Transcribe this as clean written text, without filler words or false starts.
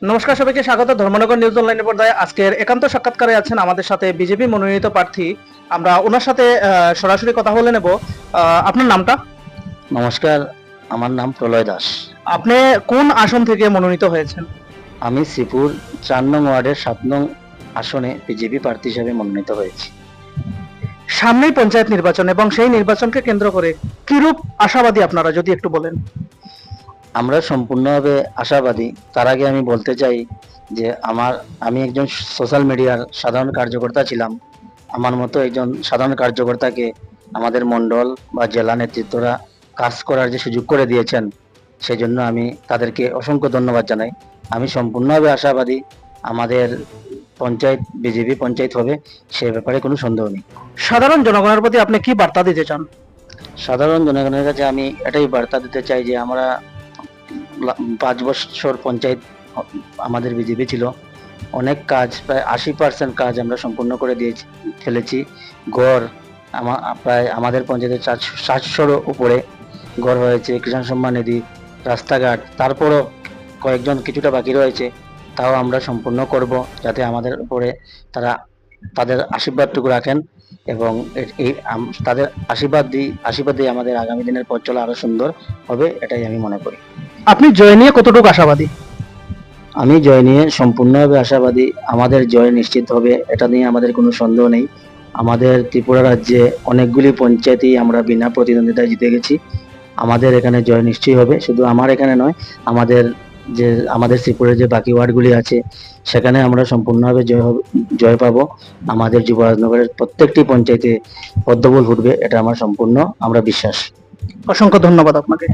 নমস্কার, সবাইকে স্বাগত ধর্মনগর নিউজ অনলাইনের পর্দায়। আজকের একান্ত সাক্ষাৎকারে আছেন আমাদের সাথে বিজেপি মনোনীত প্রার্থী। আমরা ওনার সাথে সরাসরি কথা বলে নেব। আপনার নামটা? নমস্কার, আমার নাম প্রলয় দাস। আপনি কোন আসন থেকে মনোনীত হয়েছেন? আমি শ্রীপুর 4 নং ওয়ার্ডের 7 নং আসনে বিজেপি প্রার্থী হিসেবে মনোনীত হয়েছি। সামনেই পঞ্চায়েত নির্বাচন এবং সেই নির্বাচনকে কেন্দ্র করে কিরূপ আশাবাদী আপনারা, যদি একটু বলেন। আমরা সম্পূর্ণভাবে আশাবাদী। তার আগে আমি বলতে চাই যে আমি একজন সোশ্যাল মিডিয়ার সাধারণ কার্যকর্তা ছিলাম। আমার মতো একজন সাধারণ কার্যকর্তাকে আমাদের মণ্ডল বা জেলা নেতৃত্বরা কাজ করার যে সুযোগ করে দিয়েছেন, সেজন্য আমি তাদেরকে অসংখ্য ধন্যবাদ জানাই। আমি সম্পূর্ণভাবে আশাবাদী আমাদের পঞ্চায়েত বিজেপি পঞ্চায়েত হবে, সে ব্যাপারে কোনো সন্দেহ নেই। সাধারণ জনগণের প্রতি আপনি কি বার্তা দিতে চান? সাধারণ জনগণের কাছে আমি এটাই বার্তা দিতে চাই যে আমরা 5 বছর পঞ্চায়েত আমাদের বিজেপি ছিল। অনেক কাজ, প্রায় 80% কাজ আমরা সম্পূর্ণ করে ফেলেছি। গড় প্রায় আমাদের পঞ্চায়েতের 700-র উপরে গড় হয়েছে। কিষাণ সম্মান নিধি, রাস্তাঘাট, তারপরও কয়েকজন কিছুটা বাকি রয়েছে, তাও আমরা সম্পূর্ণ করব, যাতে আমাদের উপরে তারা তাদের আশীর্বাদটুকু রাখেন এবং তাদের আশীর্বাদ দিয়ে আমাদের আগামী দিনের পথ চলা আরো সুন্দর হবে, এটাই আমি মনে করি। আপনি জয় নিয়ে কতটুকু আশাবাদী? আমি জয় নিয়ে সম্পূর্ণভাবে আশাবাদী। আমাদের জয় নিশ্চিত হবে, এটা নিয়ে আমাদের কোনো সন্দেহ নেই। আমাদের ত্রিপুরা রাজ্যে অনেকগুলি পঞ্চায়েতই আমরা বিনা প্রতিদ্বন্দ্বিতায় জিতে গেছি। আমাদের এখানে জয় নিশ্চয়ই হবে। শুধু আমার এখানে নয়, আমাদের শ্রীপুরের যে বাকি ওয়ার্ডগুলি আছে, সেখানে আমরা সম্পূর্ণভাবে জয় পাবো। আমাদের যুবরাজনগরের প্রত্যেকটি পঞ্চায়েতে পদ্মফুল ফুটবে, এটা আমার সম্পূর্ণ আমরা বিশ্বাস। অসংখ্য ধন্যবাদ আপনাকে।